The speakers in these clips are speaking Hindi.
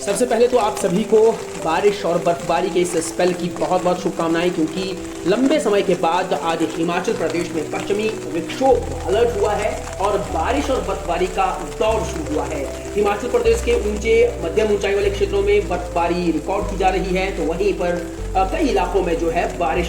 सबसे पहले तो आप सभी को बारिश और बर्फबारी के इस स्पेल की बहुत बहुत शुभकामनाएं, क्योंकि लंबे समय के बाद आज हिमाचल प्रदेश में पश्चिमी विक्षोभ अलर्ट हुआ है और बारिश और बर्फबारी का दौर शुरू हुआ है। हिमाचल प्रदेश के ऊंचे मध्यम ऊंचाई वाले क्षेत्रों में बर्फबारी रिकॉर्ड की जा रही है, तो वहीं पर कई इलाकों में जो है बारिश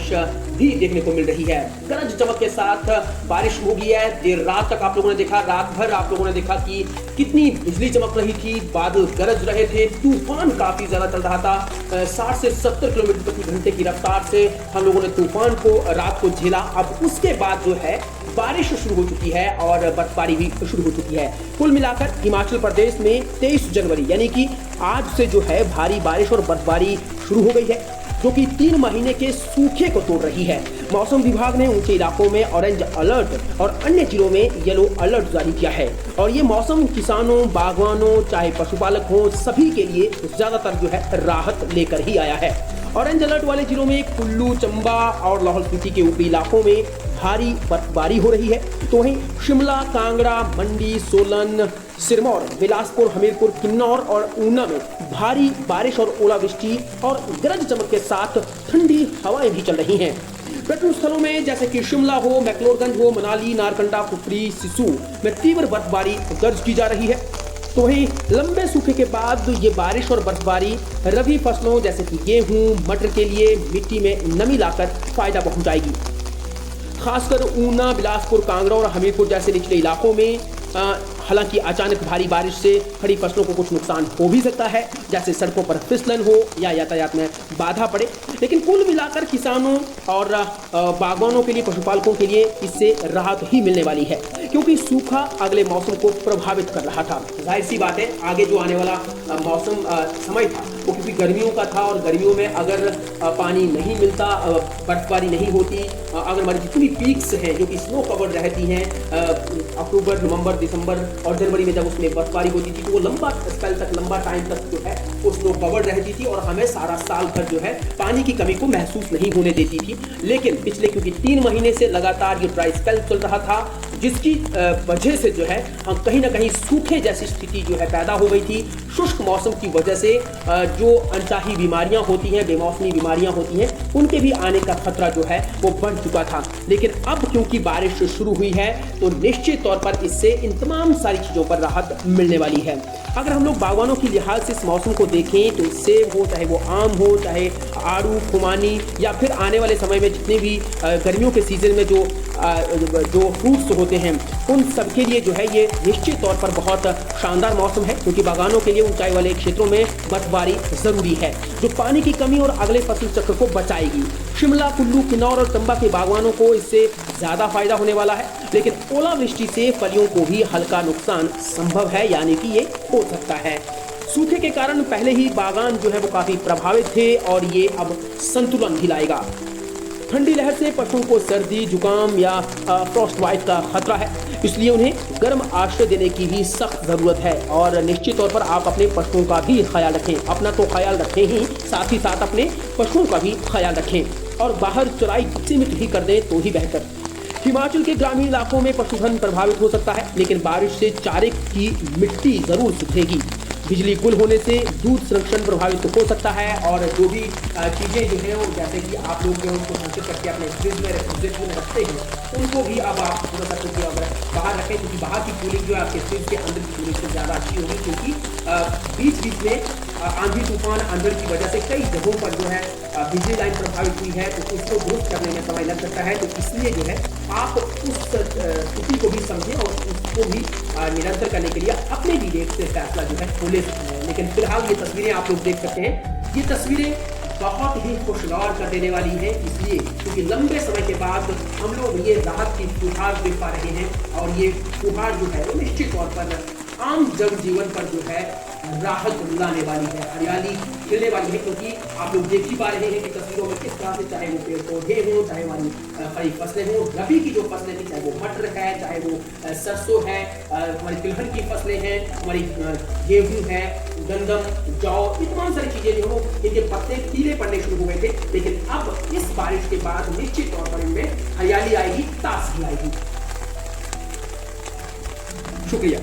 भी देखने को मिल रही है। गरज चमक के साथ बारिश हो गई है। देर रात तक आप लोगों ने देखा, रात भर आप लोगों ने देखा कि कितनी बिजली चमक रही थी, बादल गरज रहे थे, तूफान काफी ज्यादा चल रहा था। 60 से 70 किलोमीटर प्रति घंटे की रफ्तार से हम लोगों ने तूफान को रात को झेला। अब उसके बाद जो है बारिश शुरू हो चुकी है और बर्फबारी भी शुरू हो चुकी है। कुल मिलाकर हिमाचल प्रदेश में 23 जनवरी यानी कि आज से जो है भारी बारिश और बर्फबारी शुरू हो गई है, जो कि 3 महीने के सूखे को तोड़ रही है। मौसम विभाग ने ऊंचे इलाकों में ऑरेंज अलर्ट और अन्य जिलों में येलो अलर्ट जारी किया है और ये मौसम किसानों, बागवानों, चाहे पशुपालक हो, सभी के लिए ज्यादातर जो है राहत लेकर ही आया है। ऑरेंज अलर्ट वाले जिलों में कुल्लू, चंबा और लाहौल स्पीति के ऊपरी इलाकों में भारी बर्फबारी हो रही है, तो वहीं शिमला, कांगड़ा, मंडी, सोलन, सिरमौर, बिलासपुर, हमीरपुर, किन्नौर और ऊना में भारी बारिश और ओलावृष्टि और गरज चमक के साथ ठंडी हवाएं भी चल रही हैं। पर्यटन स्थलों में जैसे कि शिमला हो, मैक्लोडगंज हो, मनाली, नारकंडा, कुफरी, सिसु में तीव्र बर्फबारी दर्ज की जा रही है। तो वहीं लंबे सूखे के बाद ये बारिश और बर्फबारी रबी फसलों जैसे कि गेहूं, मटर के लिए मिट्टी में नमी लाकर फायदा पहुंचाएगी। खासकर ऊना, बिलासपुर, कांगड़ा और हमीरपुर जैसे निचले इलाकों में हालांकि अचानक भारी बारिश से खड़ी फसलों को कुछ नुकसान हो भी सकता है, जैसे सड़कों पर फिसलन हो या यातायात में बाधा पड़े, लेकिन कुल मिलाकर किसानों और बागवानों के लिए, पशुपालकों के लिए इससे राहत ही मिलने वाली है, क्योंकि सूखा अगले मौसम को प्रभावित कर रहा था। जाहिर सी बात है, आगे जो आने वाला मौसम समय था वो क्योंकि गर्मियों का था और गर्मियों में अगर पानी नहीं मिलता, बर्फबारी नहीं होती, अगर हमारी जितनी पीक्स हैं जो कि स्नो कवर्ड रहती हैं अक्टूबर, नवंबर, दिसंबर और जनवरी में जब उसमें बर्फबारी होती थी, तो वो लंबा स्पेल तक, लंबा टाइम तक जो है वो स्नो कवर्ड रहती थी और हमें सारा साल भर जो है पानी की कमी को महसूस नहीं होने देती थी। लेकिन पिछले क्योंकि 3 महीने से लगातार ये ड्राई स्पेल चल रहा था, जिसकी वजह से जो है हम कहीं ना कहीं सूखे जैसी स्थिति जो है पैदा हो गई थी। शुष्क मौसम की वजह से जो अनचाही बीमारियां होती हैं, बेमौसमी बीमारियां होती हैं, उनके भी आने का खतरा जो है वो बढ़ चुका था। लेकिन अब क्योंकि बारिश शुरू हुई है तो निश्चित तौर पर इससे इन तमाम सारी चीज़ों पर राहत मिलने वाली है। अगर हम लोग बागवानों की लिहाज से इस मौसम को देखें तो सेब हो, चाहे वो आम हो, चाहे आड़ू, खुमानी या फिर आने वाले समय में जितने भी गर्मियों के सीजन में जो फ्रूट्स होते हैं, उन सब के लिए जो है ये निश्चित तौर पर बहुत शानदार मौसम है, क्योंकि बागानों के लिए ऊंचाई वाले क्षेत्रों में बर्फबारी जरूरी है, जो पानी की कमी और अगले फसल चक्र को बचाएगी। शिमला, कुल्लू, किन्नौर और चंबा के बागवानों को इससे ज्यादा फायदा होने वाला है, लेकिन ओलावृष्टि से फलियों को भी हल्का नुकसान संभव है, यानी कि ये हो सकता है। सूखे के कारण पहले ही बागान जो है वो काफी प्रभावित थे और ये अब संतुलन भी लाएगा। ठंडी लहर से पशुओं को सर्दी, जुकाम या फ्रॉस्ट बाइट का खतरा है, इसलिए उन्हें गर्म आश्रय देने की भी सख्त जरूरत है और निश्चित तौर पर आप अपने पशुओं का भी ख्याल रखें। अपना तो ख्याल रखें ही साथ अपने पशुओं का भी ख्याल रखें और बाहर चराई सीमित ही कर दें तो ही बेहतर। हिमाचल के ग्रामीण इलाकों में पशुधन प्रभावित हो सकता है, लेकिन बारिश से चारे की मिट्टी जरूर सूखेगी। बिजली गुल होने से दूध संरक्षण प्रभावित हो सकता है और जो भी चीज़ें जो हैं वो जैसे कि आप लोग जो उनको संचित करके अपने फ्रिज में, रेफ्रिजरेटर में रखते हैं, उनको भी अब आप थोड़ा सा क्योंकि अगर बाहर रखें, क्योंकि बाहर की कूलिंग जो है आपके फ्रिज के अंदर की कूलिंग से ज़्यादा अच्छी होगी, क्योंकि बीच बीच में आंधी तूफान अंदर की वजह से कई जगहों पर जो है बिजली लाइन प्रभावित हुई है, तो उसको दुरुस्त करने में समय लग सकता है। तो इसलिए जो है आप उस स्थिति को भी समझें और उसको भी निरंतर करने के लिए अपने भी डेट से फैसला जो है वो ले सकते हैं। लेकिन फिलहाल ये तस्वीरें आप लोग देख सकते हैं, ये तस्वीरें बहुत ही खुशगवार कर देने वाली है, इसलिए क्योंकि लंबे समय के बाद हम लोग ये राहत की फुहार देख पा रहे हैं और ये फुहार जो है वो निश्चित तौर पर आम जनजीवन पर जो है राहत लाने वाली है, हरियाली खिलने वाली है, क्योंकि आप लोग देख ही पा रहे हैं कि तस्वीरों में किस तरह से, चाहे वो पेड़ पौधे हों, चाहे हमारी खड़ी फसलें हों, रबी की जो फसलें थी, चाहे वो मटर है, चाहे वो सरसों है, हमारी तिलहन की फसलें हैं, हमारी गेहूँ है, गंदम, जौ, ये तमाम सारी चीजें जो इनके पत्ते पीले पड़ने शुरू हो गए थे, लेकिन अब इस बारिश के बाद निश्चित तौर पर इनमें हरियाली आएगी, ताजगी आएगी। शुक्रिया।